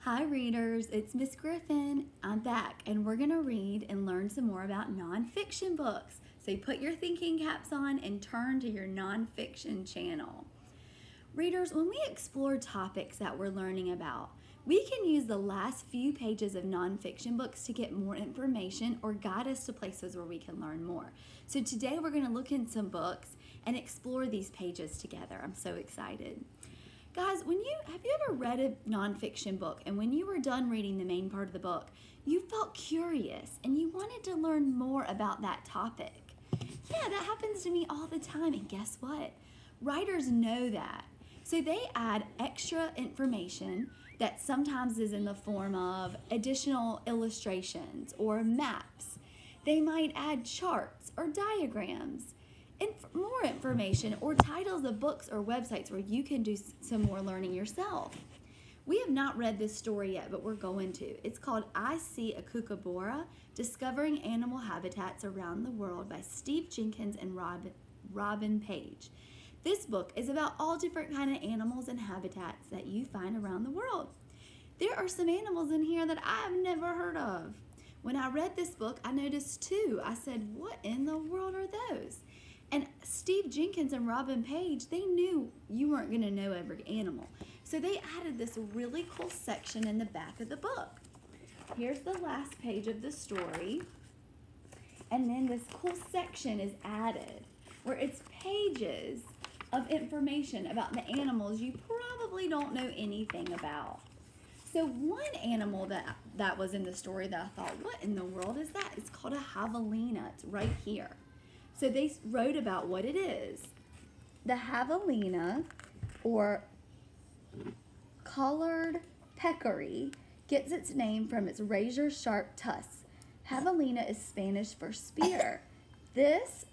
Hi readers, it's Miss Griffin. I'm back and we're going to read and learn some more about nonfiction books. So put your thinking caps on and turn to your nonfiction channel. Readers, when we explore topics that we're learning about, we can use the last few pages of nonfiction books to get more information or guide us to places where we can learn more. So today we're going to look in some books and explore these pages together. I'm so excited. Guys, have you ever read a nonfiction book and when you were done reading the main part of the book, you felt curious and you wanted to learn more about that topic? Yeah, that happens to me all the time, and guess what? Writers know that. So they add extra information that sometimes is in the form of additional illustrations or maps. They might add charts or diagrams, more information, or titles of books or websites where you can do some more learning yourself. We have not read this story yet, but we're going to. It's called I See a Kookaburra, Discovering Animal Habitats Around the World by Steve Jenkins and Robin Page. This book is about all different kind of animals and habitats that you find around the world. There are some animals in here that I have never heard of. When I read this book, I noticed two. I said, what in the world are those? And Steve Jenkins and Robin Page, they knew you weren't going to know every animal. So they added this really cool section in the back of the book. Here's the last page of the story. And then this cool section is added where it's pages of information about the animals you probably don't know anything about. So one animal that was in the story that I thought, what in the world is that? It's called a javelina. It's right here. So they wrote about what it is. The javelina, or collared peccary, gets its name from its razor-sharp tusks. Javelina is Spanish for spear. This,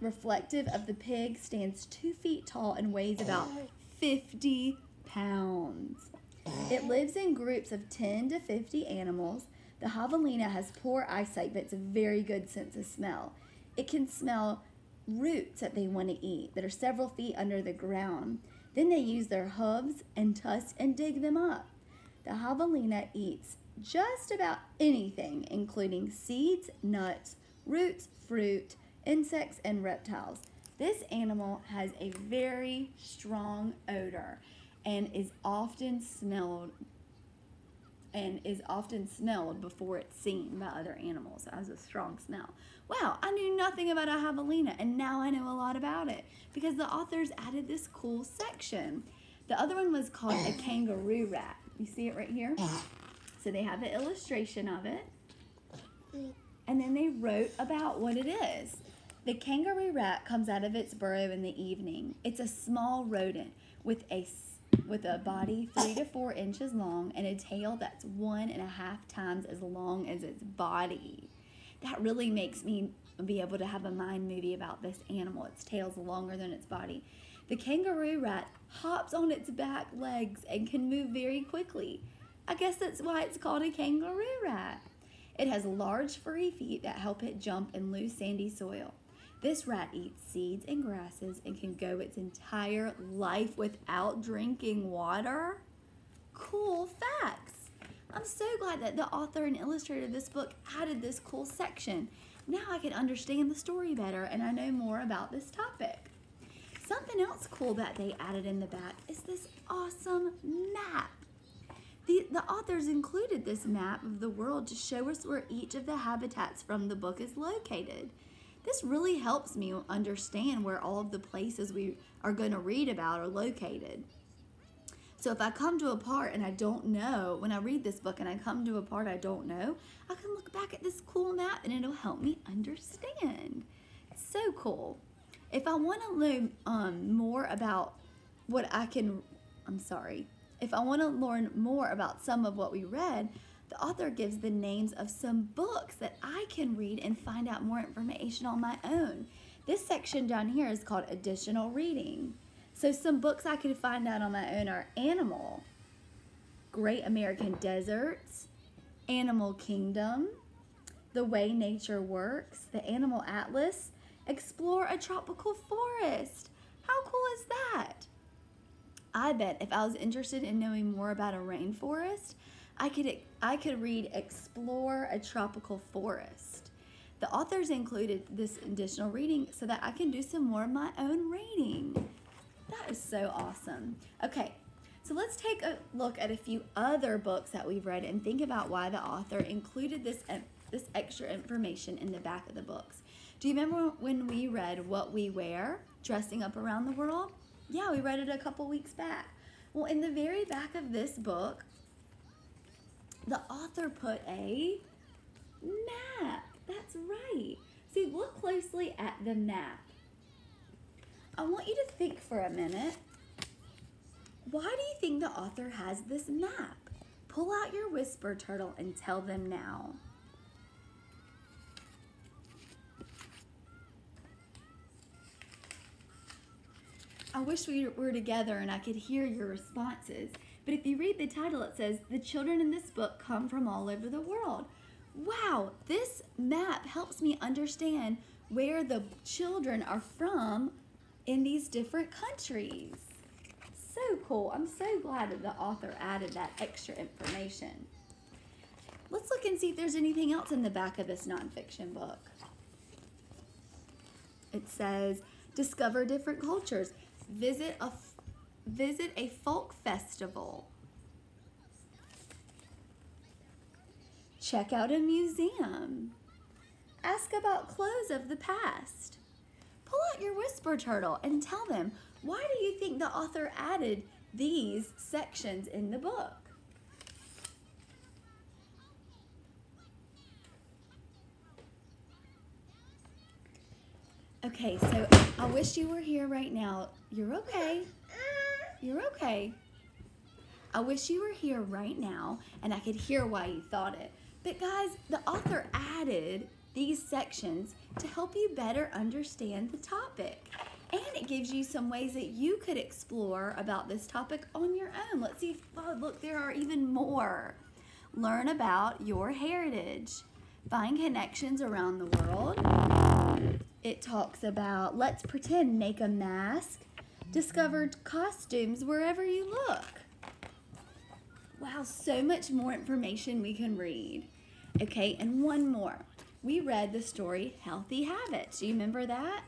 reflective of the pig, stands 2 feet tall and weighs about 50 pounds. It lives in groups of 10 to 50 animals. The javelina has poor eyesight, but it's a very good sense of smell. It can smell roots that they want to eat that are several feet under the ground. Then they use their hooves and tusks and dig them up. The javelina eats just about anything, including seeds, nuts, roots, fruit, insects, and reptiles. This animal has a very strong odor and is often smelled before it's seen by other animals. It has a strong smell. Wow, I knew nothing about a javelina, and now I know a lot about it because the authors added this cool section. The other one was called a kangaroo rat. You see it right here? So they have the illustration of it, and then they wrote about what it is. The kangaroo rat comes out of its burrow in the evening. It's a small rodent with a body 3 to 4 inches long and a tail that's 1.5 times as long as its body. That really makes me be able to have a mind movie about this animal. Its tail's longer than its body. The kangaroo rat hops on its back legs and can move very quickly. I guess that's why it's called a kangaroo rat. It has large furry feet that help it jump in loose sandy soil. This rat eats seeds and grasses and can go its entire life without drinking water. Cool facts. I'm so glad that the author and illustrator of this book added this cool section. Now I can understand the story better and I know more about this topic. Something else cool that they added in the back is this awesome map. The authors included this map of the world to show us where each of the habitats from the book is located. This really helps me understand where all of the places we are going to read about are located. So if I come to a part and I don't know, when I read this book and I come to a part I don't know, I can look back at this cool map and it'll help me understand. It's so cool. If I want to learn more about if I want to learn more about some of what we read, the author gives the names of some books that I can read and find out more information on my own. This section down here is called Additional Reading. So some books I could find out on my own are Animal, Great American Deserts, Animal Kingdom, The Way Nature Works, The Animal Atlas, Explore a Tropical Forest. How cool is that? I bet if I was interested in knowing more about a rainforest, I could read Explore a Tropical Forest. The authors included this additional reading so that I can do some more of my own reading. That is so awesome. Okay, so let's take a look at a few other books that we've read and think about why the author included this extra information in the back of the books. Do you remember when we read What We Wear, Dressing Up Around the World? Yeah, we read it a couple weeks back. Well, in the very back of this book, the author put a map. That's right. See, look closely at the map. I want you to think for a minute. Why do you think the author has this map? Pull out your whisper turtle and tell them now. I wish we were together and I could hear your responses. But if you read the title, it says, "The children in this book come from all over the world." Wow, this map helps me understand where the children are from in these different countries. So cool. I'm so glad that the author added that extra information. Let's look and see if there's anything else in the back of this nonfiction book. It says, discover different cultures. Visit a folk festival. Check out a museum. Ask about clothes of the past. Pull out your whisper turtle and tell them, why do you think the author added these sections in the book? Okay, so I wish you were here right now. You're okay. You're okay. I wish you were here right now and I could hear why you thought it. But guys, the author added these sections to help you better understand the topic. And it gives you some ways that you could explore about this topic on your own. Let's see if, oh, look, there are even more. Learn about your heritage. Find connections around the world. It talks about, let's pretend, make a mask. Discover costumes wherever you look. Wow, so much more information we can read. Okay, and one more. We read the story Healthy Habits. Do you remember that?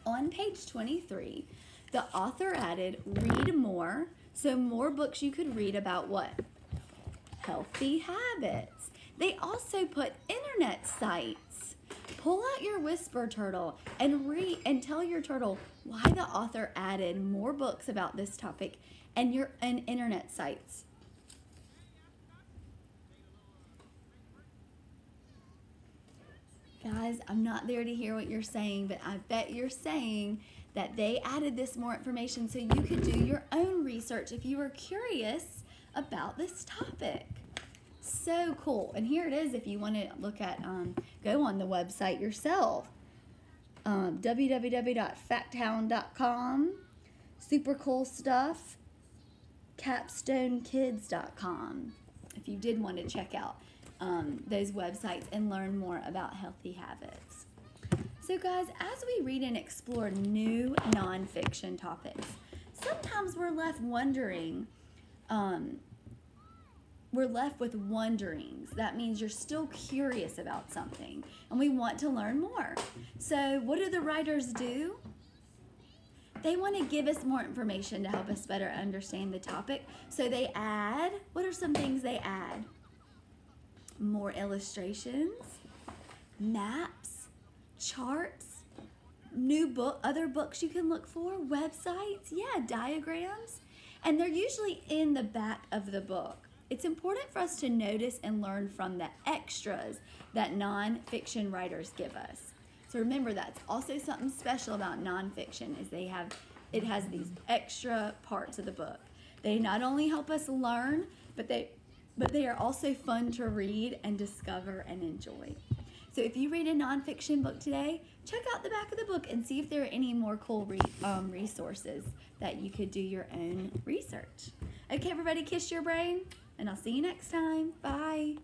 On page 23, the author added read more, so more books you could read about what? Healthy habits. They also put internet sites. Pull out your whisper turtle and read and tell your turtle why the author added more books about this topic and internet sites. Guys, I'm not there to hear what you're saying, but I bet you're saying that they added this more information so you could do your own research if you were curious about this topic. So cool. And here it is if you want to look at, go on the website yourself. www.facthound.com. Super cool stuff. capstonekids.com. If you did want to check out those websites and learn more about healthy habits. So guys, as we read and explore new nonfiction topics, sometimes we're left wondering, we're left with wonderings. That means you're still curious about something and we want to learn more. So what do the writers do? They want to give us more information to help us better understand the topic. So they add, what are some things they add? More illustrations, maps, charts, other books you can look for, websites, yeah, diagrams, and they're usually in the back of the book. It's important for us to notice and learn from the extras that nonfiction writers give us. So remember, that's also something special about nonfiction is it has these extra parts of the book. They not only help us learn, but they are also fun to read and discover and enjoy. So if you read a nonfiction book today, check out the back of the book and see if there are any more cool resources that you could do your own research. Okay, everybody, kiss your brain, and I'll see you next time. Bye.